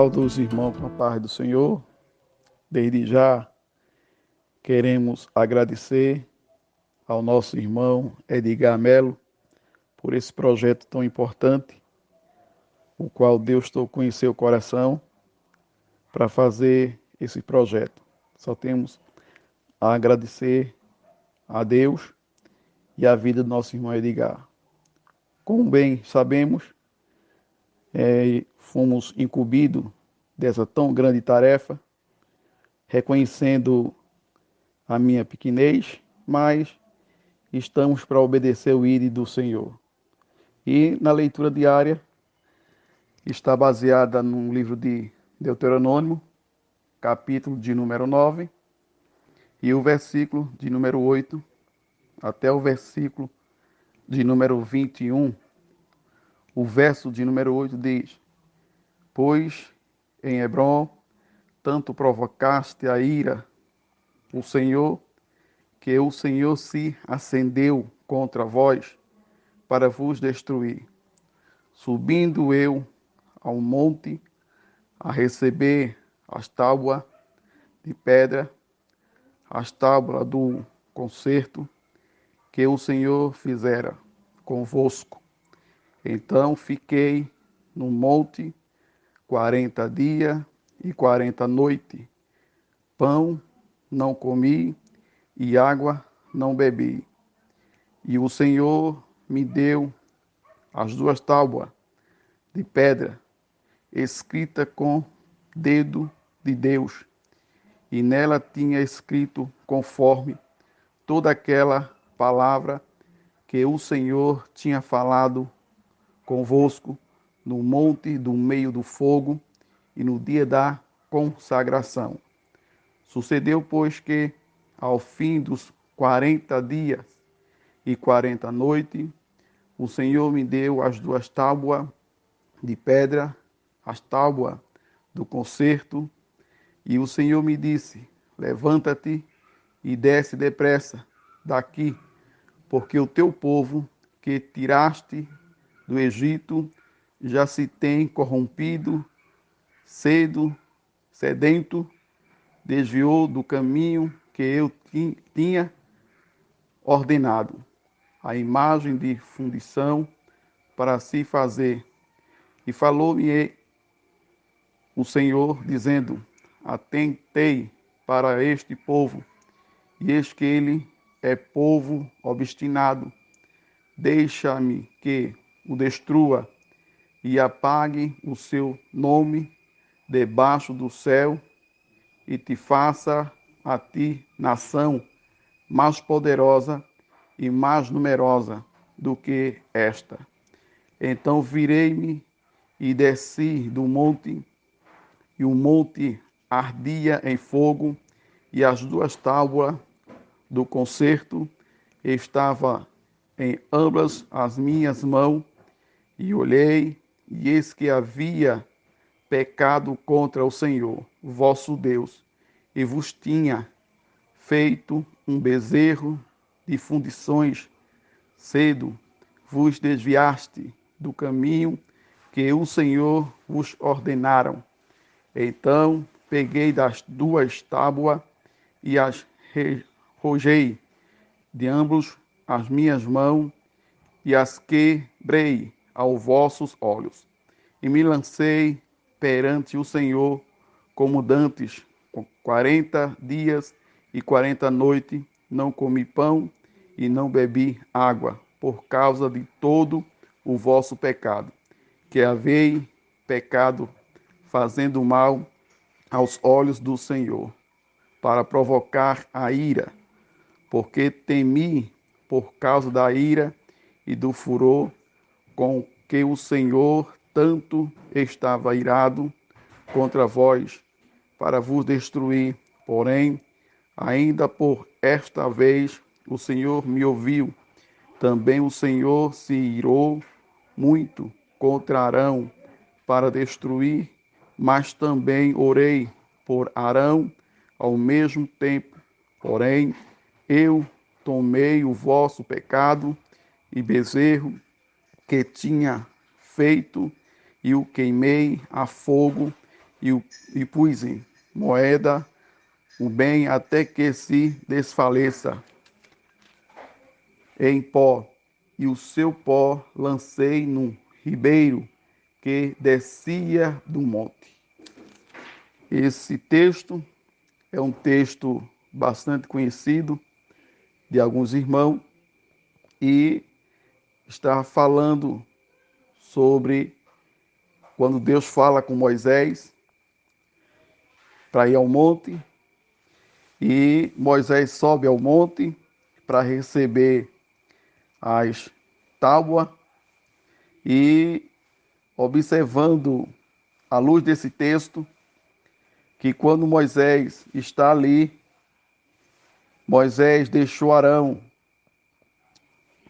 Saúdo os irmãos com a paz do Senhor. Desde já queremos agradecer ao nosso irmão Edgar Melo por esse projeto tão importante, o qual Deus tocou em seu coração para fazer esse projeto. Só temos a agradecer a Deus e a vida do nosso irmão Edgar. Como bem sabemos, fomos incumbidos dessa tão grande tarefa, reconhecendo a minha pequenez, mas estamos para obedecer o ídolo do Senhor. E na leitura diária está baseada no livro de Deuteronômio, capítulo de número 9, e o versículo de número 8 até o versículo de número 21. O verso de número 8 diz: Pois em Hebrom tanto provocaste a ira o Senhor, que o Senhor se acendeu contra vós para vos destruir. Subindo eu ao monte a receber as tábuas de pedra, as tábuas do concerto que o Senhor fizera convosco. Então fiquei no monte 40 dias e 40 noites. Pão não comi e água não bebi. E o Senhor me deu as duas tábuas de pedra, escrita com dedo de Deus, e nela tinha escrito conforme toda aquela palavra que o Senhor tinha falado convosco no monte do meio do fogo e no dia da consagração. Sucedeu, pois, que ao fim dos 40 dias e 40 noites, o Senhor me deu as duas tábuas de pedra, as tábuas do concerto, e o Senhor me disse: Levanta-te e desce depressa daqui, porque o teu povo que tiraste do Egito já se tem corrompido, sedento, desviou do caminho que eu tinha ordenado, a imagem de fundição para se fazer. E falou-me o Senhor, dizendo: Atentei para este povo, e eis que ele é povo obstinado. Deixa-me que o destrua e apague o seu nome debaixo do céu, e te faça a ti nação mais poderosa e mais numerosa do que esta. Então virei-me e desci do monte, e o monte ardia em fogo, e as duas tábuas do concerto estavam em ambas as minhas mãos, e olhei, e eis que havia pecado contra o Senhor, vosso Deus, e vos tinha feito um bezerro de fundições. Cedo vos desviaste do caminho que o Senhor vos ordenaram. Então peguei das duas tábuas e as rojei de ambos as minhas mãos e as quebrei aos vossos olhos. E me lancei perante o Senhor como dantes, 40 dias e 40 noites, não comi pão e não bebi água, por causa de todo o vosso pecado, que haveis pecado, fazendo mal aos olhos do Senhor, para provocar a ira, porque temi por causa da ira e do furor com que o Senhor tanto estava irado contra vós, para vos destruir. Porém, ainda por esta vez o Senhor me ouviu. Também o Senhor se irou muito contra Arão para destruir, mas também orei por Arão ao mesmo tempo. Porém, eu tomei o vosso pecado e bezerro que tinha feito e o queimei a fogo e, e pus em moeda o bem até que se desfaleça em pó, e o seu pó lancei num ribeiro que descia do monte. Esse texto é um texto bastante conhecido de alguns irmãos e está falando sobre quando Deus fala com Moisés para ir ao monte e Moisés sobe ao monte para receber as tábuas e observando à luz desse texto que quando Moisés está ali, Moisés deixou Arão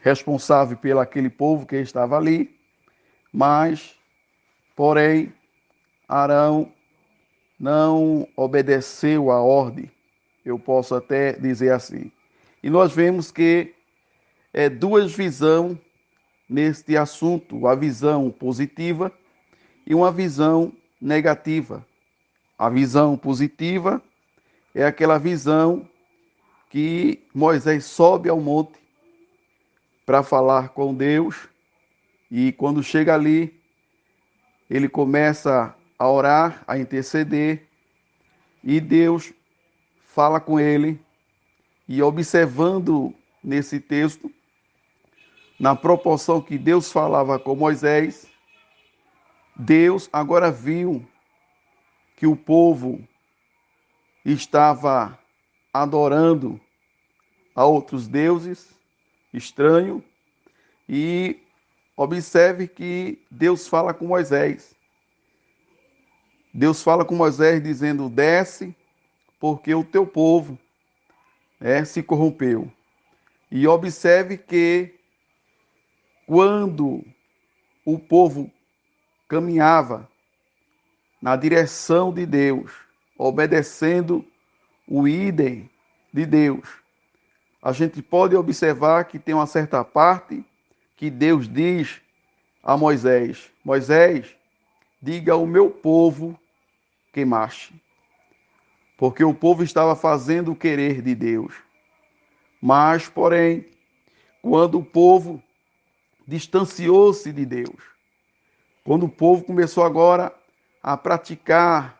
responsável pelo aquele povo que estava ali, mas, porém, Arão não obedeceu a ordem, eu posso até dizer assim. E nós vemos que duas visões neste assunto, a visão positiva e uma visão negativa. A visão positiva é aquela visão que Moisés sobe ao monte para falar com Deus e quando chega ali, ele começa a orar, a interceder e Deus fala com ele e observando nesse texto, na proporção que Deus falava com Moisés, Deus agora viu que o povo estava adorando a outros deuses estranhos e observe que Deus fala com Moisés. Deus fala com Moisés dizendo: desce, porque o teu povo se corrompeu. E observe que quando o povo caminhava na direção de Deus, obedecendo o idem de Deus, a gente pode observar que tem uma certa parte que Deus diz a Moisés: Moisés, diga ao meu povo que marche. Porque o povo estava fazendo o querer de Deus. Mas, porém, quando o povo distanciou-se de Deus, quando o povo começou agora a praticar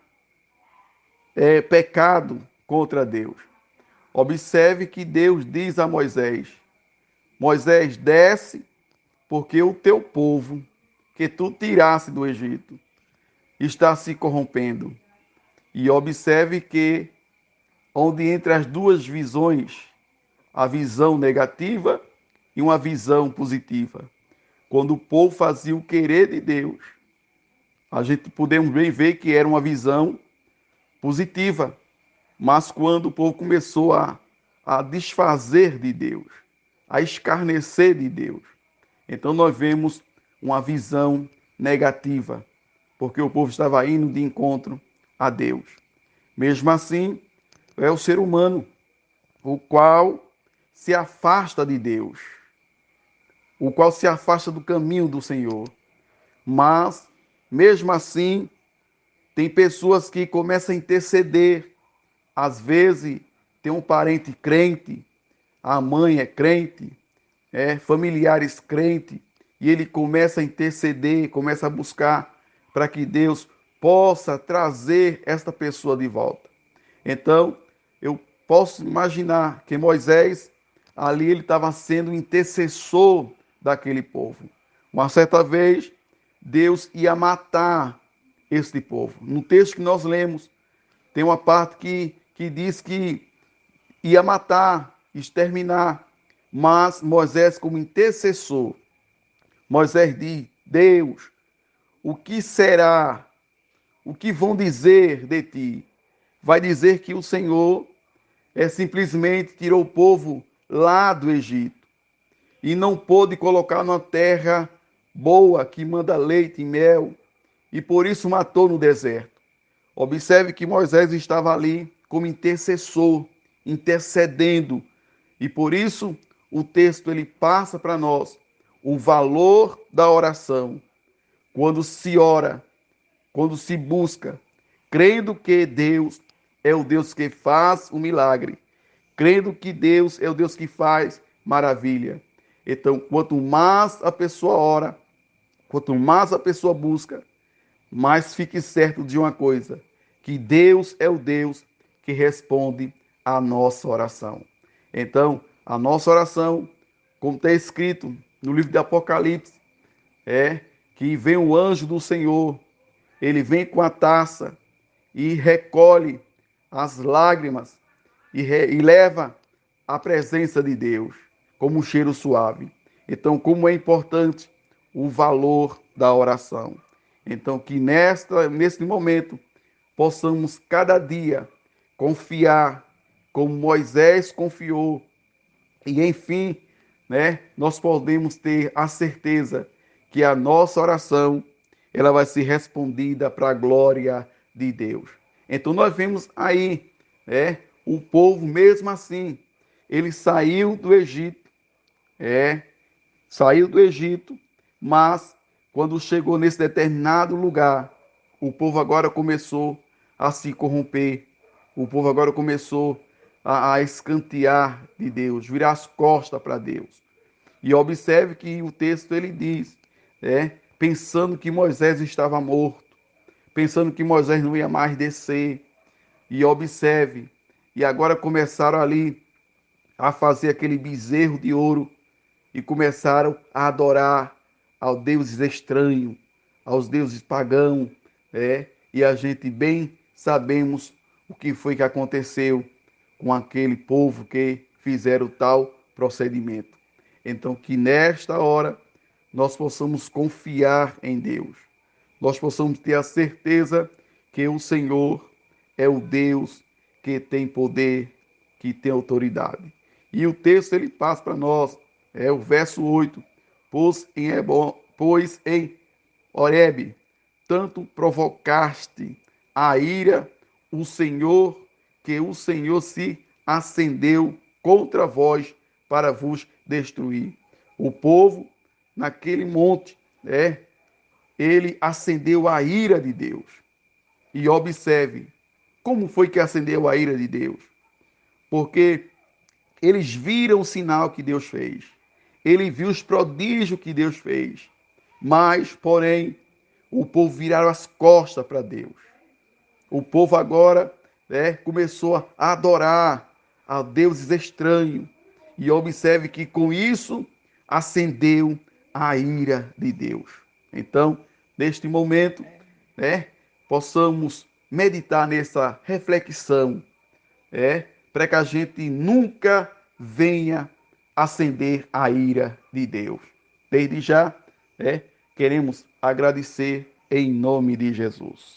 pecado contra Deus, observe que Deus diz a Moisés: Moisés, desce, porque o teu povo, que tu tiraste do Egito, está se corrompendo. E observe que, onde entre as duas visões, a visão negativa e uma visão positiva, quando o povo fazia o querer de Deus, a gente podemos bem ver que era uma visão positiva, mas quando o povo começou a desfazer de Deus, a escarnecer de Deus, então nós vemos uma visão negativa, porque o povo estava indo de encontro a Deus. Mesmo assim, é o ser humano, o qual se afasta de Deus, o qual se afasta do caminho do Senhor. Mas, mesmo assim, tem pessoas que começam a interceder. Às vezes, tem um parente crente, a mãe é crente, familiares crentes, e ele começa a interceder, começa a buscar para que Deus possa trazer esta pessoa de volta. Então, eu posso imaginar que Moisés, ali ele estava sendo intercessor daquele povo. Uma certa vez, Deus ia matar este povo. No texto que nós lemos, tem uma parte que diz que ia matar, exterminar, mas Moisés, como intercessor, Moisés diz: Deus, o que será? O que vão dizer de ti? Vai dizer que o Senhor simplesmente tirou o povo lá do Egito e não pôde colocar numa terra boa que manda leite e mel e por isso matou no deserto. Observe que Moisés estava ali como intercessor, intercedendo e por isso o texto ele passa para nós o valor da oração. Quando se ora, quando se busca, crendo que Deus é o Deus que faz o milagre, crendo que Deus é o Deus que faz maravilha. Então, quanto mais a pessoa ora, quanto mais a pessoa busca, mais fique certo de uma coisa, que Deus é o Deus que responde à nossa oração. Então, a nossa oração, como está escrito no livro de Apocalipse, é que vem o anjo do Senhor, ele vem com a taça e recolhe as lágrimas e leva à presença de Deus como um cheiro suave. Então, como é importante o valor da oração. Então, que neste momento possamos cada dia confiar como Moisés confiou e, enfim, nós podemos ter a certeza que a nossa oração ela vai ser respondida para a glória de Deus. Então nós vemos aí, o povo mesmo assim, ele saiu do Egito, saiu do Egito, mas quando chegou nesse determinado lugar, o povo agora começou a se corromper, o povo agora começou a escantear de Deus, virar as costas para Deus. E observe que o texto ele diz, pensando que Moisés estava morto, pensando que Moisés não ia mais descer. E observe, e agora começaram ali a fazer aquele bezerro de ouro e começaram a adorar aos deuses estranhos, aos deuses pagãos, e a gente bem sabemos o que foi que aconteceu com aquele povo que fizeram tal procedimento. Então, que nesta hora nós possamos confiar em Deus, nós possamos ter a certeza que o Senhor é o Deus que tem poder, que tem autoridade. E o texto ele passa para nós, é o verso 8, pois em Horebe tanto provocaste a ira o Senhor, que o Senhor se acendeu contra vós para vos destruir. O povo, naquele monte, ele acendeu a ira de Deus. E observe, como foi que acendeu a ira de Deus? Porque eles viram o sinal que Deus fez. Ele viu os prodígios que Deus fez. Mas, porém, o povo viraram as costas para Deus. O povo agora começou a adorar a deuses estranhos. E observe que com isso acendeu a ira de Deus. Então, neste momento, possamos meditar nessa reflexão, para que a gente nunca venha acender a ira de Deus. Desde já, queremos agradecer em nome de Jesus.